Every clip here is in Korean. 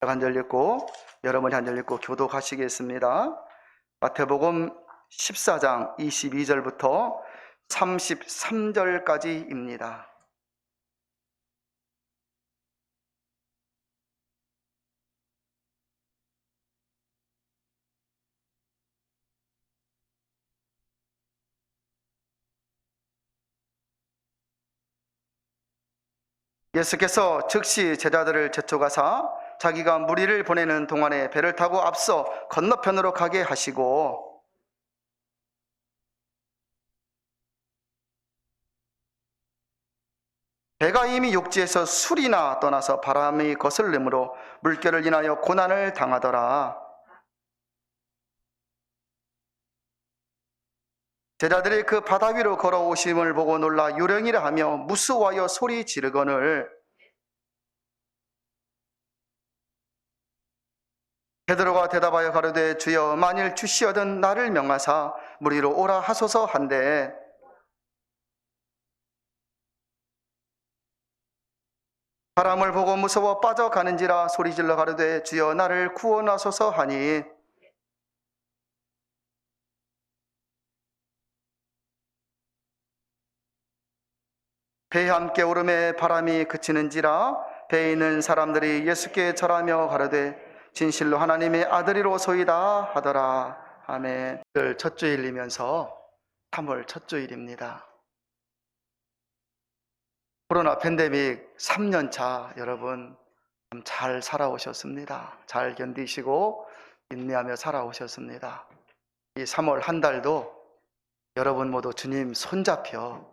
한 절 읽고 여러분이 한 절 읽고 교독하시겠습니다. 마태복음 14장 22절부터 33절까지입니다. 예수께서 즉시 제자들을 재촉하사 자기가 무리를 보내는 동안에 배를 타고 앞서 건너편으로 가게 하시고, 배가 이미 육지에서 술이나 떠나서 바람이 거슬림으로 물결을 인하여 고난을 당하더라. 제자들이 그 바다 위로 걸어오심을 보고 놀라 요령이라 하며 무수하여 소리 지르거늘, 베드로가 대답하여 가로되 주여 만일 주시어든 나를 명하사 무리로 오라 하소서 한데, 바람을 보고 무서워 빠져가는지라 소리질러 가로되 주여 나를 구원하소서 하니, 배에 함께 오름에 바람이 그치는지라 배에 있는 사람들이 예수께 절하며 가로되 진실로 하나님의 아들이로소이다 하더라. 아멘. 첫 주일이면서 3월 첫 주일입니다. 코로나 팬데믹 3년차 여러분 잘 살아오셨습니다. 잘 견디시고 인내하며 살아오셨습니다. 이 3월 한 달도 여러분 모두 주님 손잡혀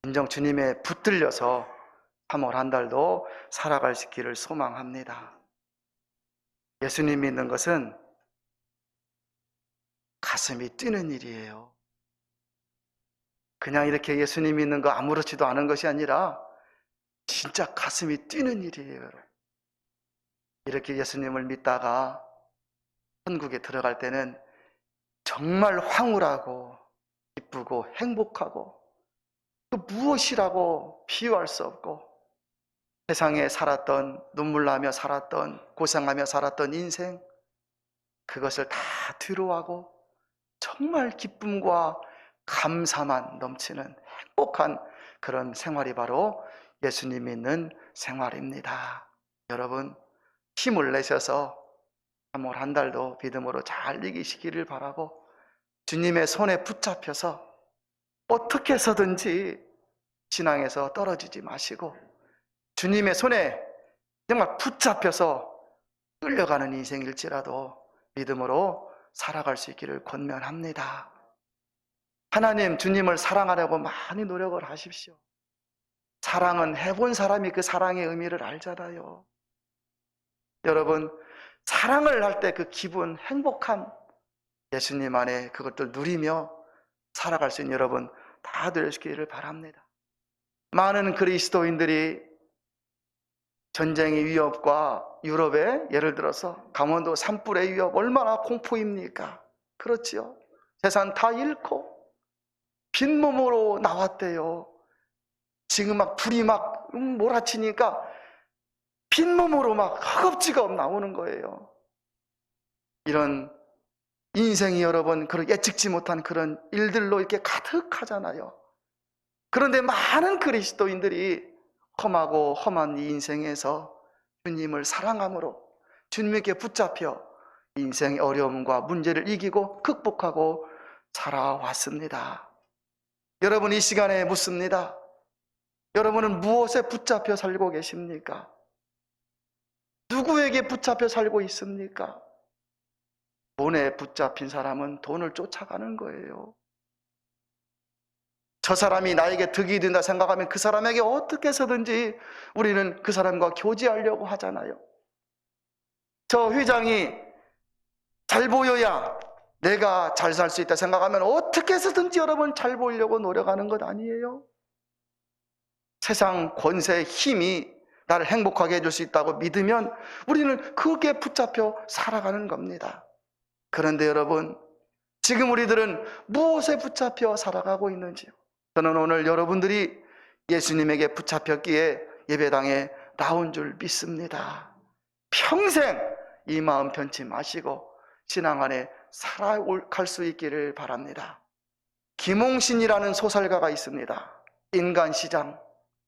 인정 주님의 붙들려서 3월 한 달도 살아갈 수 있기를 소망합니다. 예수님 믿는 것은 가슴이 뛰는 일이에요. 그냥 이렇게 예수님 믿는 거 아무렇지도 않은 것이 아니라 진짜 가슴이 뛰는 일이에요. 이렇게 예수님을 믿다가 천국에 들어갈 때는 정말 황홀하고 기쁘고 행복하고 또 무엇이라고 비유할 수 없고, 세상에 살았던 눈물 나며 살았던 고생하며 살았던 인생, 그것을 다 뒤로하고 정말 기쁨과 감사만 넘치는 행복한 그런 생활이 바로 예수님 믿는 생활입니다. 여러분 힘을 내셔서 3월 한 달도 믿음으로 잘 이기시기를 바라고, 주님의 손에 붙잡혀서 어떻게 해서든지 신앙에서 떨어지지 마시고 주님의 손에 정말 붙잡혀서 끌려가는 인생일지라도 믿음으로 살아갈 수 있기를 권면합니다. 하나님 주님을 사랑하려고 많이 노력을 하십시오. 사랑은 해본 사람이 그 사랑의 의미를 알잖아요. 여러분 사랑을 할 때 그 기분, 행복함, 예수님 안에 그것들 누리며 살아갈 수 있는 여러분 다 되시기를 바랍니다. 많은 그리스도인들이 전쟁의 위협과 유럽의 예를 들어서 강원도 산불의 위협 얼마나 공포입니까? 그렇지요. 재산 다 잃고 빈몸으로 나왔대요. 지금 막 불이 막 몰아치니까 빈몸으로 막 허겁지겁 나오는 거예요. 이런 인생이 여러분 그런 예측지 못한 그런 일들로 이렇게 가득하잖아요. 그런데 많은 그리스도인들이 험하고 험한 이 인생에서 주님을 사랑함으로 주님에게 붙잡혀 인생의 어려움과 문제를 이기고 극복하고 살아왔습니다. 여러분 이 시간에 묻습니다. 여러분은 무엇에 붙잡혀 살고 계십니까? 누구에게 붙잡혀 살고 있습니까? 돈에 붙잡힌 사람은 돈을 쫓아가는 거예요. 저 사람이 나에게 득이 된다 생각하면 그 사람에게 어떻게 해서든지 우리는 그 사람과 교제하려고 하잖아요. 저 회장이 잘 보여야 내가 잘 살 수 있다 생각하면 어떻게 해서든지 여러분 잘 보이려고 노력하는 것 아니에요? 세상 권세의 힘이 나를 행복하게 해줄 수 있다고 믿으면 우리는 거기에 붙잡혀 살아가는 겁니다. 그런데 여러분 지금 우리들은 무엇에 붙잡혀 살아가고 있는지요? 저는 오늘 여러분들이 예수님에게 붙잡혔기에 예배당에 나온 줄 믿습니다. 평생 이 마음 편치 마시고 신앙 안에 살아갈 수 있기를 바랍니다. 김홍신이라는 소설가가 있습니다. 인간시장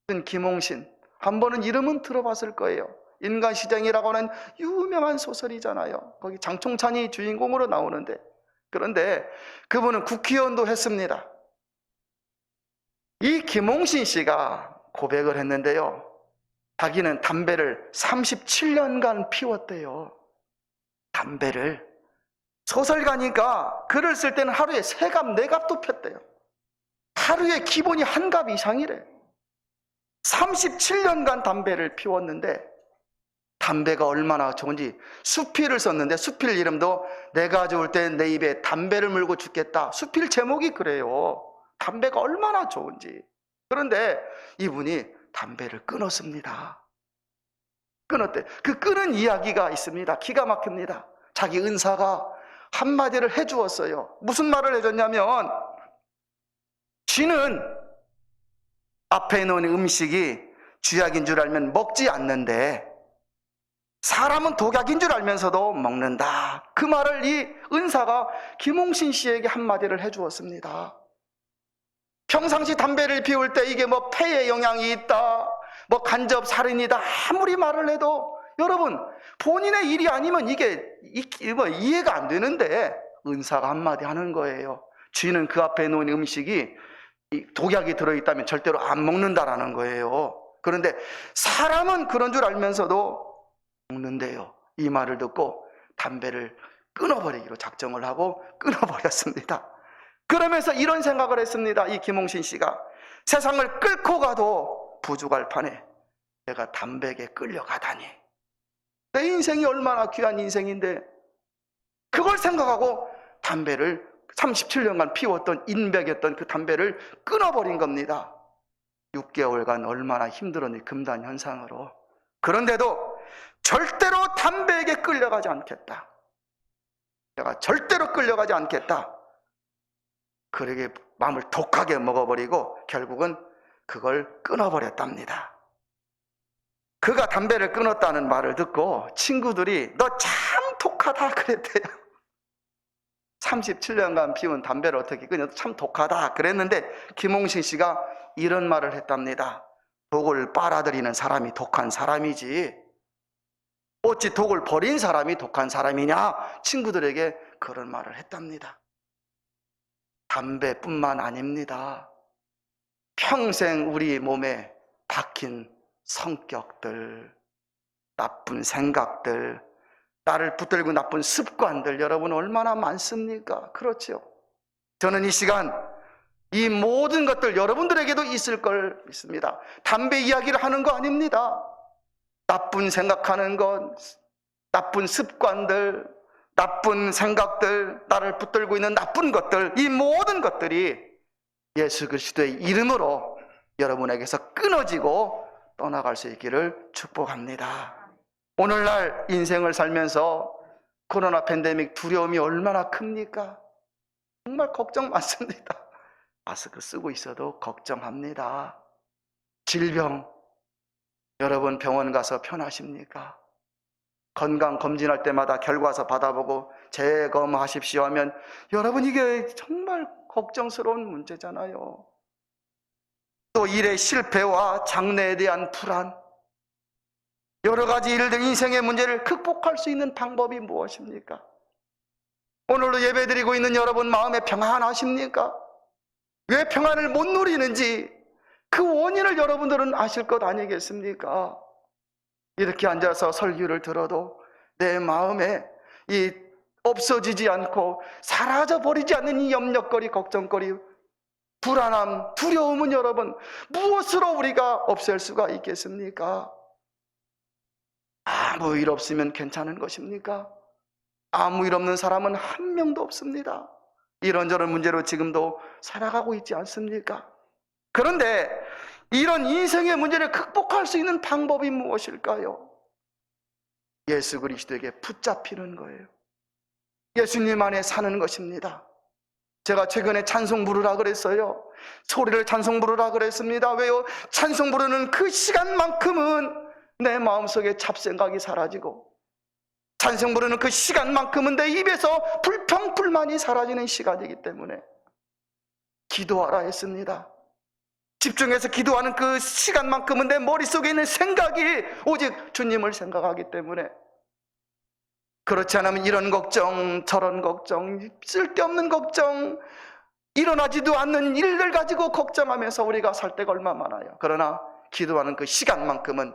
쓴 김홍신, 한 번은 이름은 들어봤을 거예요. 인간시장이라고 하는 유명한 소설이잖아요. 거기 장총찬이 주인공으로 나오는데, 그런데 그분은 국회의원도 했습니다. 이 김홍신 씨가 고백을 했는데요, 자기는 담배를 37년간 피웠대요. 담배를. 소설가니까 글을 쓸 때는 하루에 3갑, 4갑도 폈대요. 하루에 기본이 1갑 이상이래. 37년간 담배를 피웠는데, 담배가 얼마나 좋은지, 수필을 썼는데, 수필 이름도 내가 죽을 때 내 입에 담배를 물고 죽겠다. 수필 제목이 그래요. 담배가 얼마나 좋은지. 그런데 이분이 담배를 끊었습니다. 끊었대. 그 끊은 이야기가 있습니다. 기가 막힙니다. 자기 은사가 한마디를 해주었어요. 무슨 말을 해줬냐면, 쥐는 앞에 놓은 음식이 쥐약인 줄 알면 먹지 않는데 사람은 독약인 줄 알면서도 먹는다. 그 말을 이 은사가 김홍신 씨에게 한마디를 해주었습니다. 평상시 담배를 피울 때 이게 뭐 폐에 영향이 있다, 뭐 간접 살인이다, 아무리 말을 해도 여러분 본인의 일이 아니면 이게 이해가 안 되는데, 은사가 한마디 하는 거예요. 쥐는 그 앞에 놓은 음식이 독약이 들어있다면 절대로 안 먹는다라는 거예요. 그런데 사람은 그런 줄 알면서도 먹는데요. 이 말을 듣고 담배를 끊어버리기로 작정을 하고 끊어버렸습니다. 그러면서 이런 생각을 했습니다. 이 김홍신 씨가 세상을 끌고 가도 부족할 판에 내가 담배에 끌려가다니, 내 인생이 얼마나 귀한 인생인데, 그걸 생각하고 담배를 37년간 피웠던 인백이었던 그 담배를 끊어버린 겁니다. 6개월간 얼마나 힘들었니, 금단 현상으로. 그런데도 절대로 담배에게 끌려가지 않겠다. 내가 절대로 끌려가지 않겠다. 그러게 마음을 독하게 먹어버리고 결국은 그걸 끊어버렸답니다. 그가 담배를 끊었다는 말을 듣고 친구들이 너 참 독하다 그랬대요. 37년간 피운 담배를 어떻게 끊어, 참 독하다 그랬는데 김홍신 씨가 이런 말을 했답니다. 독을 빨아들이는 사람이 독한 사람이지 어찌 독을 버린 사람이 독한 사람이냐, 친구들에게 그런 말을 했답니다. 담배뿐만 아닙니다. 평생 우리 몸에 박힌 성격들, 나쁜 생각들, 나를 붙들고 나쁜 습관들, 여러분 얼마나 많습니까? 그렇죠. 저는 이 시간 이 모든 것들 여러분들에게도 있을 걸 믿습니다. 담배 이야기를 하는 거 아닙니다. 나쁜 생각하는 것, 나쁜 습관들, 나쁜 생각들, 나를 붙들고 있는 나쁜 것들, 이 모든 것들이 예수 그리스도의 이름으로 여러분에게서 끊어지고 떠나갈 수 있기를 축복합니다. 오늘날 인생을 살면서 코로나 팬데믹 두려움이 얼마나 큽니까? 정말 걱정 많습니다. 마스크 쓰고 있어도 걱정합니다. 질병, 여러분 병원 가서 편하십니까? 건강 검진할 때마다 결과서 받아보고 재검하십시오 하면 여러분 이게 정말 걱정스러운 문제잖아요. 또 일의 실패와 장래에 대한 불안, 여러 가지 일들, 인생의 문제를 극복할 수 있는 방법이 무엇입니까? 오늘도 예배드리고 있는 여러분 마음에 평안하십니까? 왜 평안을 못 누리는지 그 원인을 여러분들은 아실 것 아니겠습니까? 이렇게 앉아서 설교를 들어도 내 마음에 이 없어지지 않고 사라져 버리지 않는 이 염려거리, 걱정거리, 불안함, 두려움은 여러분 무엇으로 우리가 없앨 수가 있겠습니까? 아무 일 없으면 괜찮은 것입니까? 아무 일 없는 사람은 한 명도 없습니다. 이런저런 문제로 지금도 살아가고 있지 않습니까? 그런데 이런 인생의 문제를 극복할 수 있는 방법이 무엇일까요? 예수 그리스도에게 붙잡히는 거예요. 예수님 안에 사는 것입니다. 제가 최근에 찬송 부르라 그랬어요. 소리를 찬송 부르라 그랬습니다. 왜요? 찬송 부르는 그 시간만큼은 내 마음속에 잡생각이 사라지고 찬송 부르는 그 시간만큼은 내 입에서 불평불만이 사라지는 시간이기 때문에 기도하라 했습니다. 집중해서 기도하는 그 시간만큼은 내 머릿속에 있는 생각이 오직 주님을 생각하기 때문에, 그렇지 않으면 이런 걱정 저런 걱정, 쓸데없는 걱정, 일어나지도 않는 일들 가지고 걱정하면서 우리가 살 때가 얼마나 많아요. 그러나 기도하는 그 시간만큼은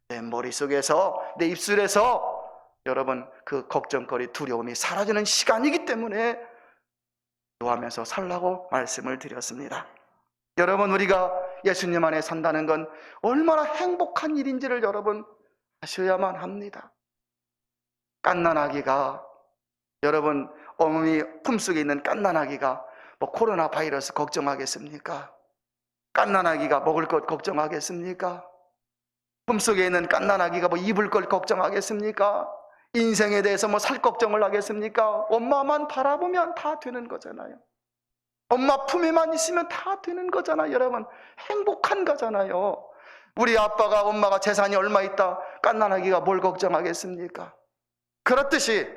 내 머릿속에서, 내 입술에서 여러분 그 걱정거리, 두려움이 사라지는 시간이기 때문에 기도하면서 살라고 말씀을 드렸습니다. 여러분, 우리가 예수님 안에 산다는 건 얼마나 행복한 일인지를 여러분 아셔야만 합니다. 갓난아기가, 여러분 어머니 품속에 있는 갓난아기가 뭐 코로나 바이러스 걱정하겠습니까? 갓난아기가 먹을 것 걱정하겠습니까? 품속에 있는 갓난아기가 뭐 입을 걸 걱정하겠습니까? 인생에 대해서 뭐 살 걱정을 하겠습니까? 엄마만 바라보면 다 되는 거잖아요. 엄마 품에만 있으면 다 되는 거잖아요. 여러분, 행복한 거잖아요. 우리 아빠가, 엄마가 재산이 얼마 있다, 갓난아기가 뭘 걱정하겠습니까? 그렇듯이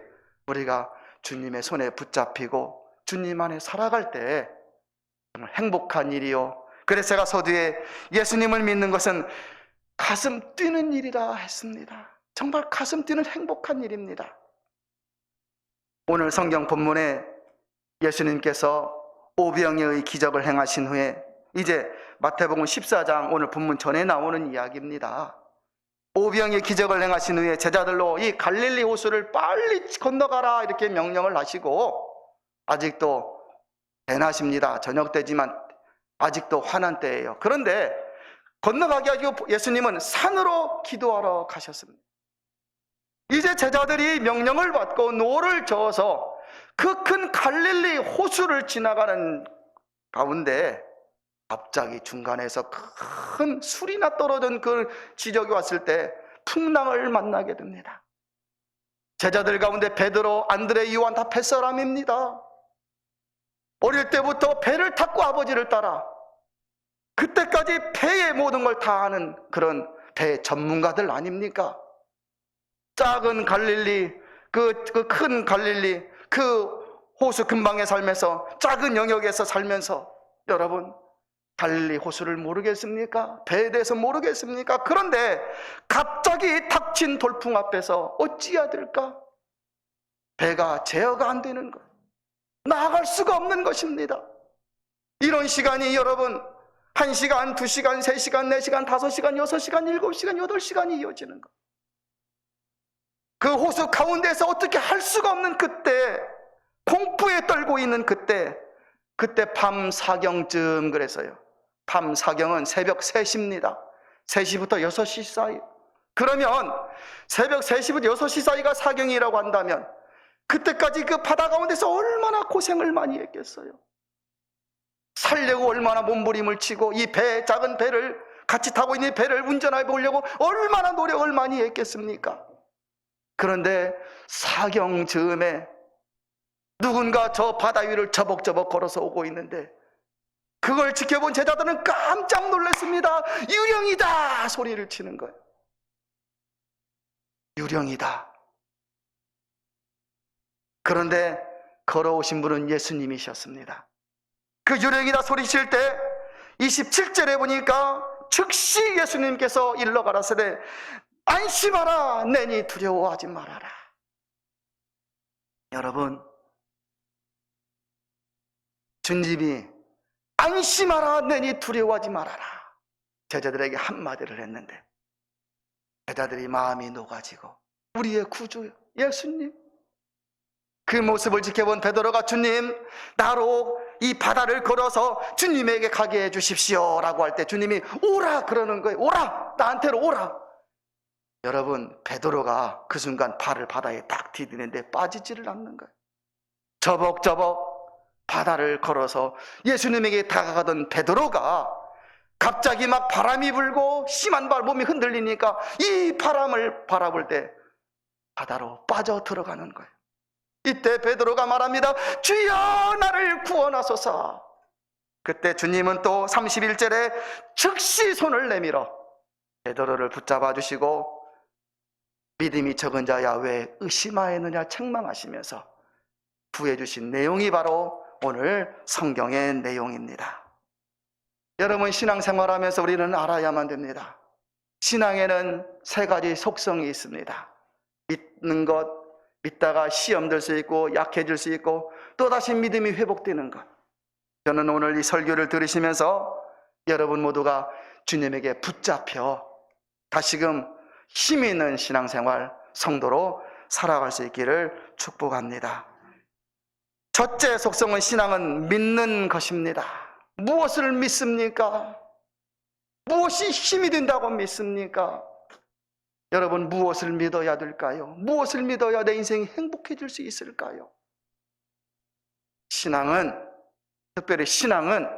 우리가 주님의 손에 붙잡히고 주님 안에 살아갈 때 정말 행복한 일이요, 그래서 제가 서두에 예수님을 믿는 것은 가슴 뛰는 일이라 했습니다. 정말 가슴 뛰는 행복한 일입니다. 오늘 성경 본문에 예수님께서 오병이의 기적을 행하신 후에 이제 마태복음 14장 오늘 본문 전에 나오는 이야기입니다. 오병이의 기적을 행하신 후에 제자들로 이 갈릴리 호수를 빨리 건너가라 이렇게 명령을 하시고, 아직도 배나십니다. 저녁 때지만 아직도 환한 때예요. 그런데 건너가게 하시고 예수님은 산으로 기도하러 가셨습니다. 이제 제자들이 명령을 받고 노를 저어서 그 큰 갈릴리 호수를 지나가는 가운데 갑자기 중간에서 큰 술이나 떨어진 그 지적이 왔을 때 풍랑을 만나게 됩니다. 제자들 가운데 베드로, 안드레, 요한 다 뱃사람입니다. 어릴 때부터 배를 탔고 아버지를 따라 그때까지 배의 모든 걸 다 아는 그런 배 전문가들 아닙니까? 작은 갈릴리, 그 큰 갈릴리, 그 호수 근방에 살면서, 작은 영역에서 살면서 여러분 갈릴리 호수를 모르겠습니까? 배에 대해서 모르겠습니까? 그런데 갑자기 닥친 돌풍 앞에서 어찌해야 될까? 배가 제어가 안 되는 것, 나아갈 수가 없는 것입니다. 이런 시간이 여러분 1시간, 2시간, 3시간, 4시간, 5시간, 6시간, 7시간, 8시간이 이어지는 것. 그 호수 가운데서 어떻게 할 수가 없는 그때, 공포에 떨고 있는 그때 밤 4경쯤 그래서요. 밤 4경은 새벽 3시입니다. 3시부터 6시 사이. 그러면 새벽 3시부터 6시 사이가 4경이라고 한다면 그때까지 그 바다 가운데서 얼마나 고생을 많이 했겠어요. 살려고 얼마나 몸부림을 치고 이 배, 작은 배를, 같이 타고 있는 배를 운전해 보려고 얼마나 노력을 많이 했겠습니까? 그런데 4경 즈음에 누군가 저 바다 위를 저벅저벅 걸어서 오고 있는데 그걸 지켜본 제자들은 깜짝 놀랐습니다. 유령이다 소리를 치는 거예요. 유령이다. 그런데 걸어오신 분은 예수님이셨습니다. 그 유령이다 소리칠 때 27절에 보니까 즉시 예수님께서 일러 가라사대 안심하라, 내니 두려워하지 말아라. 여러분, 주님이 안심하라, 내니 두려워하지 말아라 제자들에게 한마디를 했는데 제자들이 마음이 녹아지고 우리의 구주 예수님, 그 모습을 지켜본 베드로가 주님, 나로 이 바다를 걸어서 주님에게 가게 해주십시오 라고 할 때 주님이 오라 그러는 거예요. 오라, 나한테로 오라. 여러분, 베드로가 그 순간 발을 바다에 딱 디디는데 빠지지를 않는 거예요. 저벅저벅 바다를 걸어서 예수님에게 다가가던 베드로가 갑자기 막 바람이 불고 심한 몸이 흔들리니까 이 바람을 바라볼 때 바다로 빠져 들어가는 거예요. 이때 베드로가 말합니다. 주여 나를 구원하소서. 그때 주님은 또 31절에 즉시 손을 내밀어 베드로를 붙잡아 주시고 믿음이 적은 자야 왜 의심하였느냐 책망하시면서 구해주신 내용이 바로 오늘 성경의 내용입니다. 여러분, 신앙생활하면서 우리는 알아야만 됩니다. 신앙에는 세 가지 속성이 있습니다. 믿는 것, 믿다가 시험 들 수 있고 약해질 수 있고 또다시 믿음이 회복되는 것. 저는 오늘 이 설교를 들으시면서 여러분 모두가 주님에게 붙잡혀 다시금 힘 있는 신앙생활, 성도로 살아갈 수 있기를 축복합니다. 첫째 속성은 신앙은 믿는 것입니다. 무엇을 믿습니까? 무엇이 힘이 된다고 믿습니까? 여러분, 무엇을 믿어야 될까요? 무엇을 믿어야 내 인생이 행복해질 수 있을까요? 신앙은, 특별히 신앙은,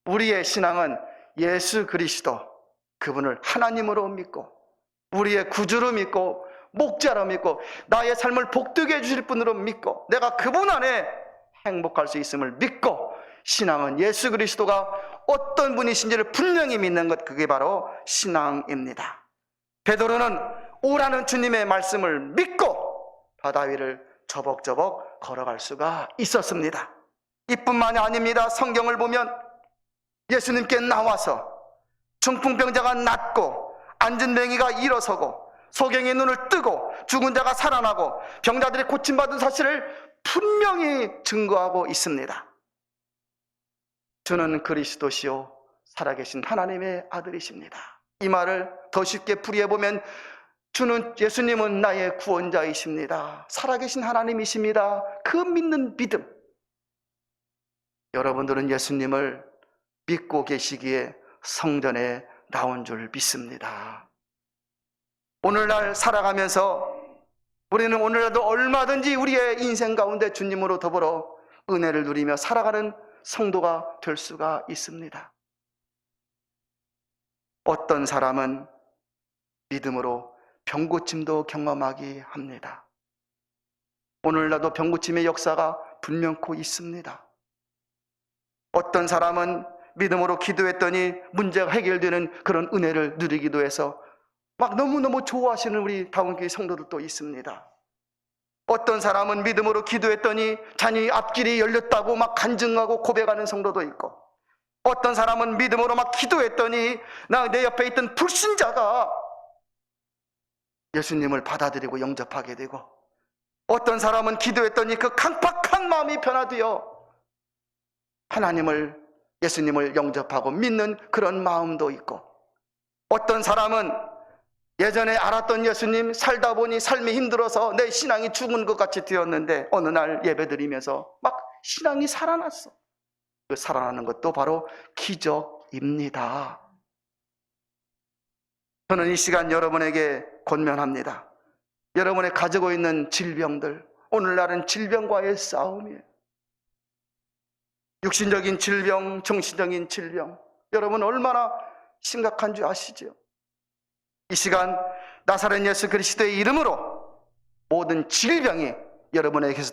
우리의 신앙은 예수 그리스도, 그분을 하나님으로 믿고 우리의 구주로 믿고 목자로 믿고 나의 삶을 복되게 해주실 분으로 믿고 내가 그분 안에 행복할 수 있음을 믿고, 신앙은 예수 그리스도가 어떤 분이신지를 분명히 믿는 것, 그게 바로 신앙입니다. 베드로는 오라는 주님의 말씀을 믿고 바다 위를 저벅저벅 걸어갈 수가 있었습니다. 이뿐만이 아닙니다. 성경을 보면 예수님께 나와서 중풍병자가 낫고 앉은 뱅이가 일어서고 소경의 눈을 뜨고 죽은 자가 살아나고 병자들이 고침받은 사실을 분명히 증거하고 있습니다. 주는 그리스도시요 살아계신 하나님의 아들이십니다. 이 말을 더 쉽게 풀이해보면 예수님은 나의 구원자이십니다. 살아계신 하나님이십니다. 그 믿는 믿음, 여러분들은 예수님을 믿고 계시기에 성전에 나온 줄 믿습니다. 오늘날 살아가면서 우리는 오늘날도 얼마든지 우리의 인생 가운데 주님으로 더불어 은혜를 누리며 살아가는 성도가 될 수가 있습니다. 어떤 사람은 믿음으로 병고침도 경험하게 합니다. 오늘날도 병고침의 역사가 분명코 있습니다. 어떤 사람은 믿음으로 기도했더니 문제가 해결되는 그런 은혜를 누리기도 해서 막 너무너무 좋아하시는 우리 다운교회 성도들도 있습니다. 어떤 사람은 믿음으로 기도했더니 자녀의 앞길이 열렸다고 막 간증하고 고백하는 성도도 있고, 어떤 사람은 믿음으로 막 기도했더니 내 옆에 있던 불신자가 예수님을 받아들이고 영접하게 되고, 어떤 사람은 기도했더니 그 강팍한 마음이 변화되어 하나님을, 예수님을 영접하고 믿는 그런 마음도 있고, 어떤 사람은 예전에 알았던 예수님 살다 보니 삶이 힘들어서 내 신앙이 죽은 것 같이 되었는데 어느 날 예배드리면서 막 신앙이 살아났어. 그 살아나는 것도 바로 기적입니다. 저는 이 시간 여러분에게 권면합니다. 여러분이 가지고 있는 질병들, 오늘날은 질병과의 싸움이에요. 육신적인 질병, 정신적인 질병, 여러분 얼마나 심각한 줄 아시죠? 이 시간 나사렛 예수 그리스도의 이름으로 모든 질병이 여러분에게서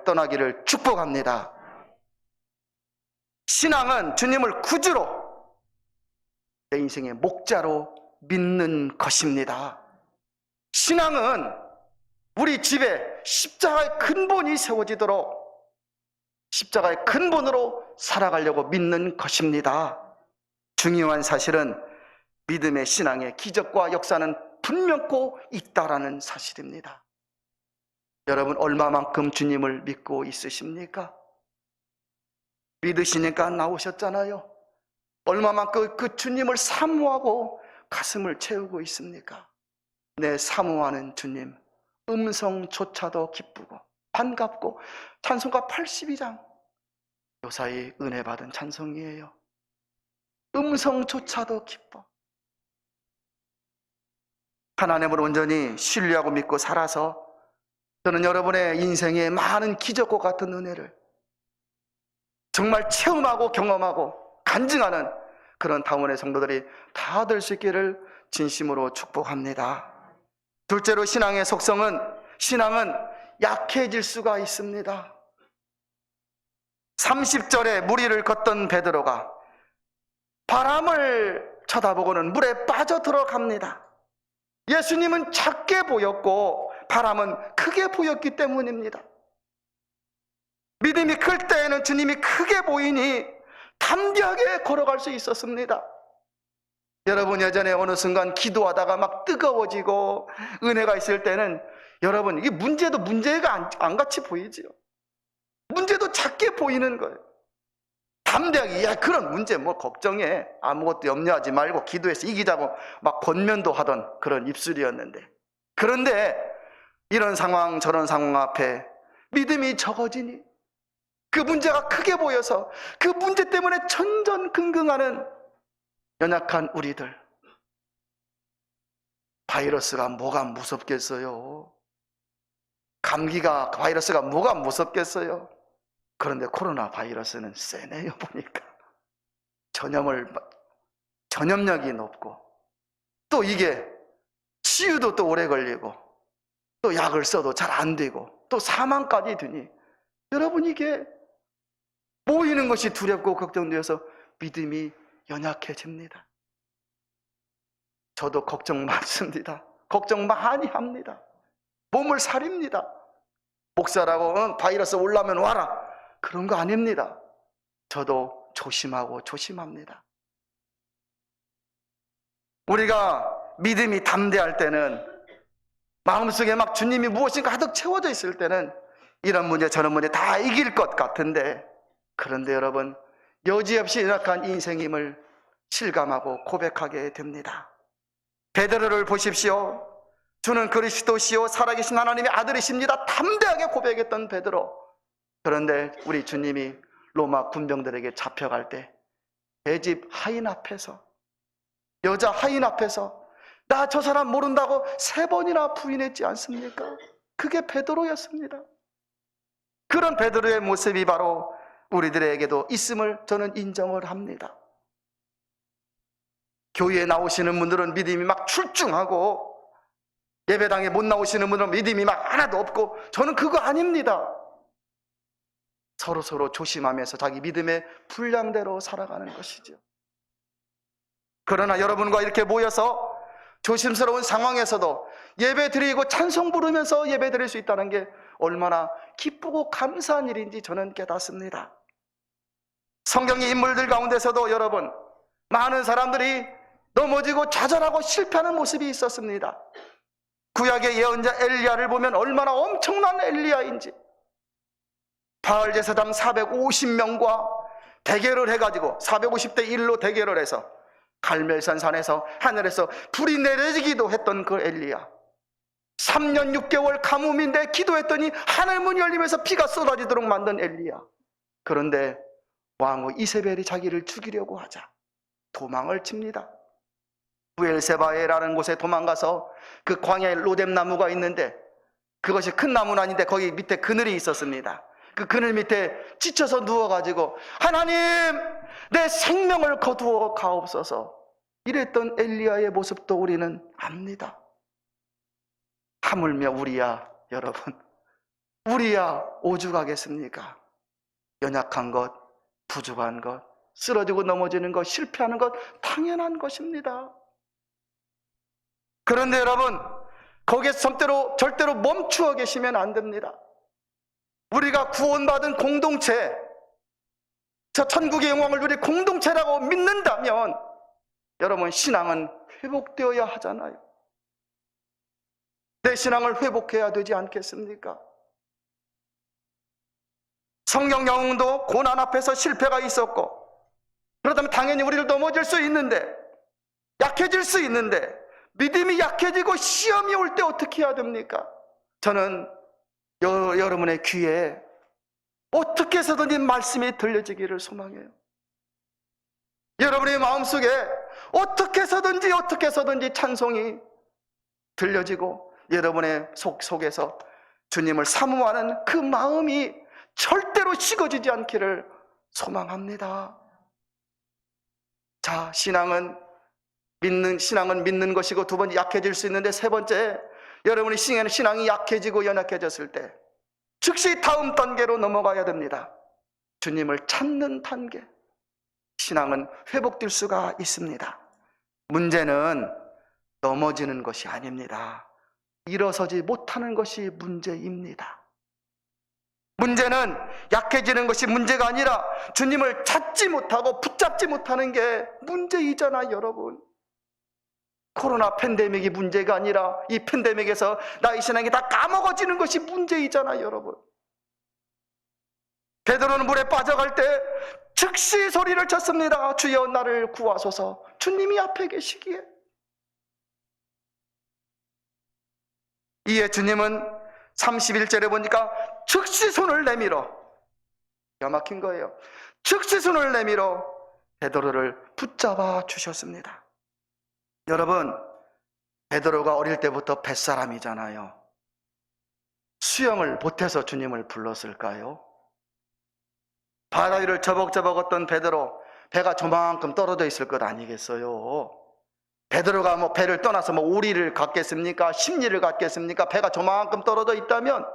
떠나기를 축복합니다. 신앙은 주님을 구주로, 내 인생의 목자로 믿는 것입니다. 신앙은 우리 집에 십자가의 근본이 세워지도록 십자가의 근본으로 살아가려고 믿는 것입니다. 중요한 사실은 믿음의 신앙의 기적과 역사는 분명코 있다라는 사실입니다. 여러분 얼마만큼 주님을 믿고 있으십니까? 믿으시니까 나오셨잖아요. 얼마만큼 그 주님을 사모하고 가슴을 채우고 있습니까? 내 사모하는 주님, 음성조차도 기쁘고 반갑고, 찬송가 82장 요사이 은혜 받은 찬송이에요. 음성조차도 기뻐. 하나님을 온전히 신뢰하고 믿고 살아서 저는 여러분의 인생에 많은 기적과 같은 은혜를 정말 체험하고 경험하고 간증하는 그런 다원의 성도들이 다 될 수 있기를 진심으로 축복합니다. 둘째로 신앙의 속성은, 신앙은 약해질 수가 있습니다. 30절에 무리를 걷던 베드로가 바람을 쳐다보고는 물에 빠져 들어갑니다. 예수님은 작게 보였고 바람은 크게 보였기 때문입니다. 믿음이 클 때에는 주님이 크게 보이니 담대하게 걸어갈 수 있었습니다. 여러분, 예전에 어느 순간 기도하다가 막 뜨거워지고 은혜가 있을 때는 여러분, 이게 문제도 문제가 안 같이 보이지요. 문제도 작게 보이는 거예요. 담대하게, 야, 그런 문제 뭐 걱정해, 아무것도 염려하지 말고 기도해서 이기자고 막 권면도 하던 그런 입술이었는데, 그런데 이런 상황 저런 상황 앞에 믿음이 적어지니 그 문제가 크게 보여서 그 문제 때문에 전전긍긍하는 연약한 우리들, 바이러스가 뭐가 무섭겠어요? 감기가, 바이러스가 뭐가 무섭겠어요? 그런데 코로나 바이러스는 세네요. 보니까 전염력이 높고, 또 이게 치유도 또 오래 걸리고, 또 약을 써도 잘 안 되고, 또 사망까지 드니 여러분, 이게 모이는 것이 두렵고 걱정되어서 믿음이 연약해집니다. 저도 걱정 많습니다. 걱정 많이 합니다. 몸을 사립니다. 목사라고 바이러스 올라오면 와라, 그런 거 아닙니다. 저도 조심하고 조심합니다. 우리가 믿음이 담대할 때는, 마음속에 막 주님이 무엇인가 가득 채워져 있을 때는 이런 문제 저런 문제 다 이길 것 같은데, 그런데 여러분, 여지없이 연약한 인생임을 실감하고 고백하게 됩니다. 베드로를 보십시오. 주는 그리스도시요 살아계신 하나님의 아들이십니다. 담대하게 고백했던 베드로. 그런데 우리 주님이 로마 군병들에게 잡혀갈 때 배집 하인 앞에서, 여자 하인 앞에서 나 저 사람 모른다고 3번이나 부인했지 않습니까? 그게 베드로였습니다. 그런 베드로의 모습이 바로 우리들에게도 있음을 저는 인정을 합니다. 교회에 나오시는 분들은 믿음이 막 출중하고, 예배당에 못 나오시는 분들은 믿음이 막 하나도 없고, 저는 그거 아닙니다. 서로 조심하면서 자기 믿음의 분량대로 살아가는 것이죠. 그러나 여러분과 이렇게 모여서 조심스러운 상황에서도 예배 드리고 찬송 부르면서 예배 드릴 수 있다는 게 얼마나 기쁘고 감사한 일인지 저는 깨닫습니다. 성경의 인물들 가운데서도 여러분, 많은 사람들이 넘어지고 좌절하고 실패하는 모습이 있었습니다. 구약의 예언자 엘리야를 보면 얼마나 엄청난 엘리야인지, 바알 제사장 450명과 대결을 해가지고 450대 1로 대결을 해서 갈멜산 산에서 하늘에서 불이 내려지기도 했던 그 엘리야, 3년 6개월 가뭄인데 기도했더니 하늘문이 열리면서 비가 쏟아지도록 만든 엘리야. 그런데 왕후 이세벨이 자기를 죽이려고 하자 도망을 칩니다. 부엘세바에라는 곳에 도망가서 그 광야에 로뎀나무가 있는데, 그것이 큰 나무는 아닌데 거기 밑에 그늘이 있었습니다. 그 그늘 밑에 지쳐서 누워가지고 하나님, 내 생명을 거두어 가옵소서, 이랬던 엘리야의 모습도 우리는 압니다. 하물며 우리야, 여러분, 우리야 오죽하겠습니까? 연약한 것, 부족한 것, 쓰러지고 넘어지는 것, 실패하는 것 당연한 것입니다. 그런데 여러분, 거기에서 절대로 멈추어 계시면 안 됩니다. 우리가 구원받은 공동체, 저 천국의 영광을 누릴 공동체라고 믿는다면 여러분, 신앙은 회복되어야 하잖아요. 내 신앙을 회복해야 되지 않겠습니까? 성경 영웅도 고난 앞에서 실패가 있었고, 그렇다면 당연히 우리를 넘어질 수 있는데, 약해질 수 있는데, 믿음이 약해지고 시험이 올 때 어떻게 해야 됩니까? 저는 여러분의 귀에 어떻게 해서든지 말씀이 들려지기를 소망해요. 여러분의 마음속에 어떻게 해서든지 찬송이 들려지고, 여러분의 속에서 주님을 사모하는 그 마음이 절대로 식어지지 않기를 소망합니다. 자, 신앙은 믿는 것이고, 두 번째 약해질 수 있는데, 세 번째, 여러분의 신앙이 약해지고 연약해졌을 때 즉시 다음 단계로 넘어가야 됩니다. 주님을 찾는 단계. 신앙은 회복될 수가 있습니다. 문제는 넘어지는 것이 아닙니다. 일어서지 못하는 것이 문제입니다. 문제는 약해지는 것이 문제가 아니라 주님을 찾지 못하고 붙잡지 못하는 게 문제이잖아요, 여러분. 코로나 팬데믹이 문제가 아니라 이 팬데믹에서 나의 신앙이 다 까먹어지는 것이 문제이잖아요, 여러분. 베드로는 물에 빠져갈 때 즉시 소리를 쳤습니다. 주여 나를 구하소서. 주님이 앞에 계시기에. 이에 주님은 31절에 보니까 즉시 손을 내밀어, 기가 막힌 거예요. 즉시 손을 내밀어 베드로를 붙잡아 주셨습니다. 여러분, 베드로가 어릴 때부터 뱃사람이잖아요. 수영을 못해서 주님을 불렀을까요? 바다 위를 저벅저벅 걷던 베드로, 배가 저만큼 떨어져 있을 것 아니겠어요? 베드로가 배를 떠나서 오리를 갖겠습니까? 심리를 갖겠습니까? 배가 저만큼 떨어져 있다면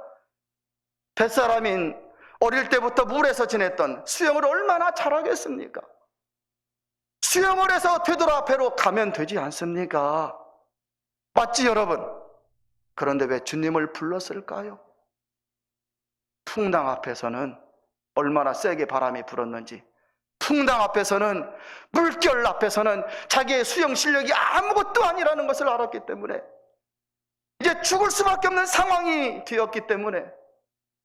뱃사람인 어릴 때부터 물에서 지냈던 수영을 얼마나 잘하겠습니까? 수영을 해서 되돌아 앞으로 가면 되지 않습니까? 맞지, 여러분? 그런데 왜 주님을 불렀을까요? 풍랑 앞에서는 얼마나 세게 바람이 불었는지, 풍랑 앞에서는, 물결 앞에서는 자기의 수영 실력이 아무것도 아니라는 것을 알았기 때문에, 이제 죽을 수밖에 없는 상황이 되었기 때문에,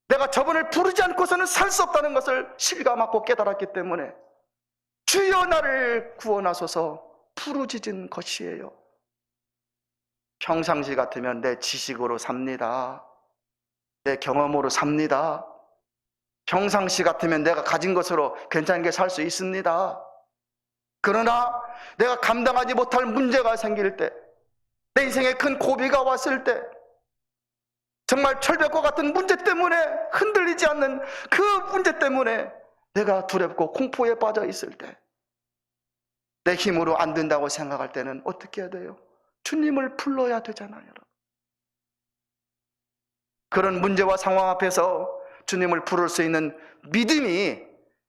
내가 저분을 부르지 않고서는 살 수 없다는 것을 실감하고 깨달았기 때문에 주여 나를 구원하소서 부르짖은 것이에요. 평상시 같으면 내 지식으로 삽니다. 내 경험으로 삽니다. 평상시 같으면 내가 가진 것으로 괜찮게 살 수 있습니다. 그러나 내가 감당하지 못할 문제가 생길 때, 내 인생에 큰 고비가 왔을 때, 정말 철벽과 같은 문제 때문에 흔들리지 않는 그 문제 때문에 내가 두렵고 공포에 빠져 있을 때, 내 힘으로 안 된다고 생각할 때는 어떻게 해야 돼요? 주님을 불러야 되잖아요, 여러분. 그런 문제와 상황 앞에서 주님을 부를 수 있는 믿음이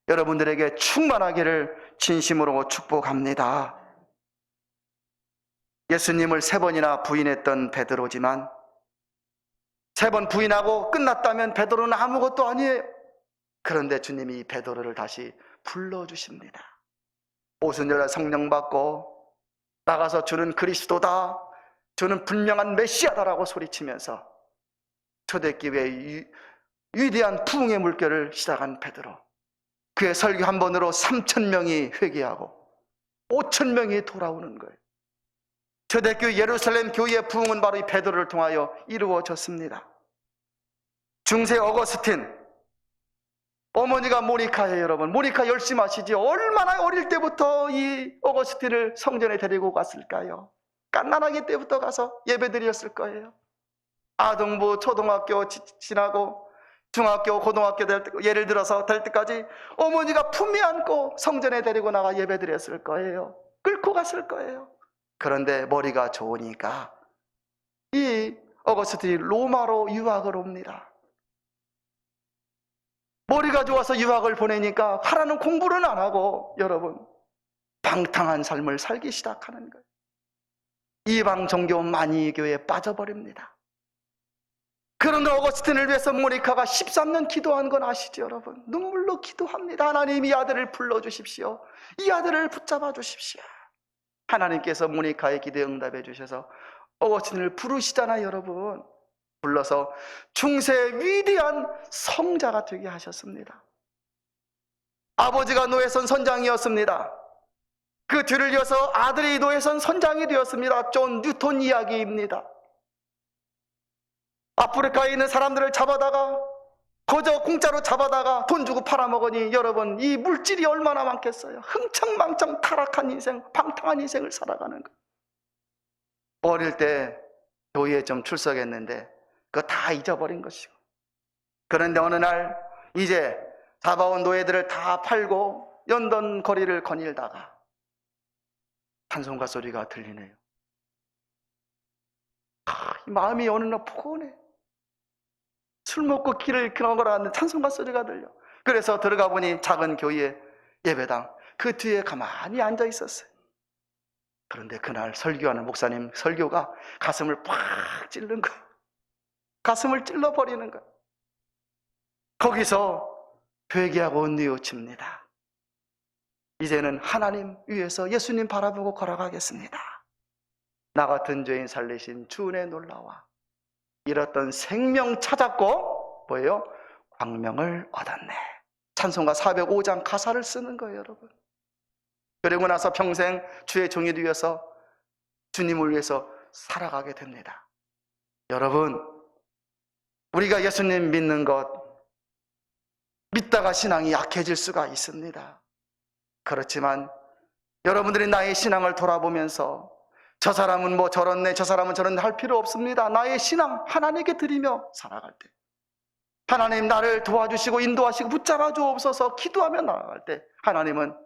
여러분들에게 충만하기를 진심으로 축복합니다. 예수님을 3번이나 부인했던 베드로지만 3번 부인하고 끝났다면 베드로는 아무것도 아니에요. 그런데 주님이 베드로를 다시 불러주십니다. 오순절에 성령 받고 나가서 주는 그리스도다, 주는 분명한 메시아다라고 소리치면서 초대교회의 위대한 부흥의 물결을 시작한 베드로, 그의 설교 한 번으로 3,000명이 회개하고 5,000명이 돌아오는 거예요. 초대교회 예루살렘 교회의 부흥은 바로 이 베드로를 통하여 이루어졌습니다. 중세 어거스틴, 어머니가 모니카예요, 여러분. 모니카 열심히 하시지. 얼마나 어릴 때부터 이 어거스틴을 성전에 데리고 갔을까요? 갓난아기 때부터 가서 예배드렸을 거예요. 아동부, 초등학교 지나고 중학교, 고등학교 될 때, 예를 들어서 될 때까지 어머니가 품에 안고 성전에 데리고 나가 예배드렸을 거예요. 끌고 갔을 거예요. 그런데 머리가 좋으니까 이 어거스틴이 로마로 유학을 옵니다. 머리가 좋아서 유학을 보내니까 하라는 공부는 안 하고, 여러분, 방탕한 삶을 살기 시작하는 거예요. 이방 종교 만이교에 빠져버립니다. 그런데 어거스틴을 위해서 모니카가 13년 기도한 건 아시죠, 여러분? 눈물로 기도합니다. 하나님, 이 아들을 불러주십시오. 이 아들을 붙잡아 주십시오. 하나님께서 모니카의 기도에 응답해 주셔서 어거스틴을 부르시잖아요, 여러분. 불러서 중세의 위대한 성자가 되게 하셨습니다. 아버지가 노예선 선장이었습니다. 그 뒤를 이어서 아들이 노예선 선장이 되었습니다. 존 뉴턴 이야기입니다. 아프리카에 있는 사람들을 잡아다가, 거저 공짜로 잡아다가 돈 주고 팔아먹으니 여러분, 이 물질이 얼마나 많겠어요. 흥청망청 타락한 인생, 방탕한 인생을 살아가는 거예요. 어릴 때 교회에 좀 출석했는데 그거 다 잊어버린 것이고, 그런데 어느 날 이제 잡아온 노예들을 다 팔고 연던 거리를 거닐다가 찬송가 소리가 들리네요. 마음이 어느 날 포근해. 술 먹고 길을 걸어가는데 찬송가 소리가 들려. 그래서 들어가 보니 작은 교회 예배당 그 뒤에 가만히 앉아 있었어요. 그런데 그날 설교하는 목사님 설교가 가슴을 팍 찔른 거예요. 가슴을 찔러버리는 거예요. 거기서 회개하고 뉘우칩니다. 이제는 하나님 위에서 예수님 바라보고 걸어가겠습니다. 나 같은 죄인 살리신 주 은혜 놀라와 잃었던 생명 찾았고 뭐예요? 광명을 얻었네. 찬송가 405장 가사를 쓰는 거예요, 여러분. 그리고 나서 평생 주의 종이 되어서 주님을 위해서 살아가게 됩니다. 여러분, 우리가 예수님 믿는 것 믿다가 신앙이 약해질 수가 있습니다. 그렇지만 여러분들이 나의 신앙을 돌아보면서 저 사람은 뭐 저렇네, 저 사람은 저렇네 할 필요 없습니다. 나의 신앙 하나님께 드리며 살아갈 때, 하나님 나를 도와주시고 인도하시고 붙잡아 주옵소서 기도하며 나아갈 때, 하나님은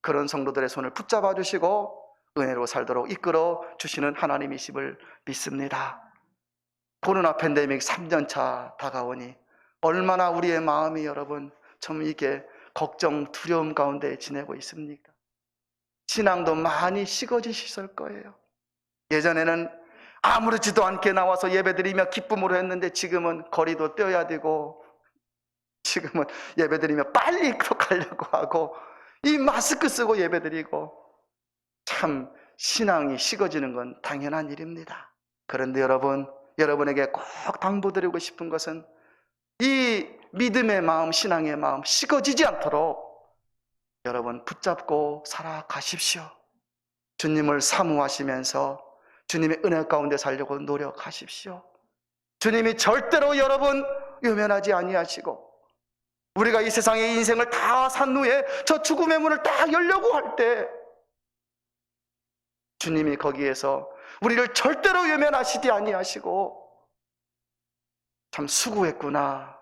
그런 성도들의 손을 붙잡아 주시고 은혜로 살도록 이끌어 주시는 하나님이심을 믿습니다. 코로나 팬데믹 3년차 다가오니 얼마나 우리의 마음이 여러분 좀 이게 걱정, 두려움 가운데 지내고 있습니까? 신앙도 많이 식어지셨을 거예요. 예전에는 아무렇지도 않게 나와서 예배드리며 기쁨으로 했는데 지금은 거리도 떼어야 되고, 지금은 예배드리며 빨리 가려고 하고, 이 마스크 쓰고 예배드리고, 참 신앙이 식어지는 건 당연한 일입니다. 그런데 여러분, 여러분에게 꼭 당부드리고 싶은 것은 이 믿음의 마음, 신앙의 마음 식어지지 않도록 여러분 붙잡고 살아가십시오. 주님을 사모하시면서 주님의 은혜 가운데 살려고 노력하십시오. 주님이 절대로 여러분 외면하지 아니하시고, 우리가 이 세상의 인생을 다 산 후에 저 죽음의 문을 딱 열려고 할 때 주님이 거기에서 우리를 절대로 외면하시지 아니하시고, 참 수고했구나,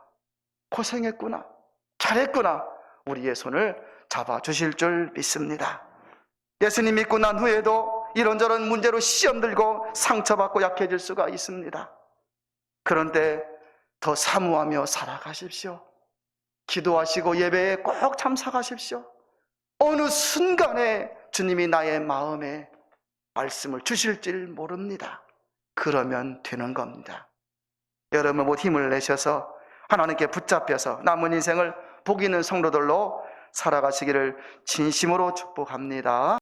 고생했구나, 잘했구나, 우리의 손을 잡아주실 줄 믿습니다. 예수님 믿고 난 후에도 이런저런 문제로 시험 들고 상처받고 약해질 수가 있습니다. 그런데 더 사모하며 살아가십시오. 기도하시고 예배에 꼭 참석하십시오. 어느 순간에 주님이 나의 마음에 말씀을 주실지 모릅니다. 그러면 되는 겁니다. 여러분 모두 힘을 내셔서 하나님께 붙잡혀서 남은 인생을 복 있는 성도들로 살아가시기를 진심으로 축복합니다.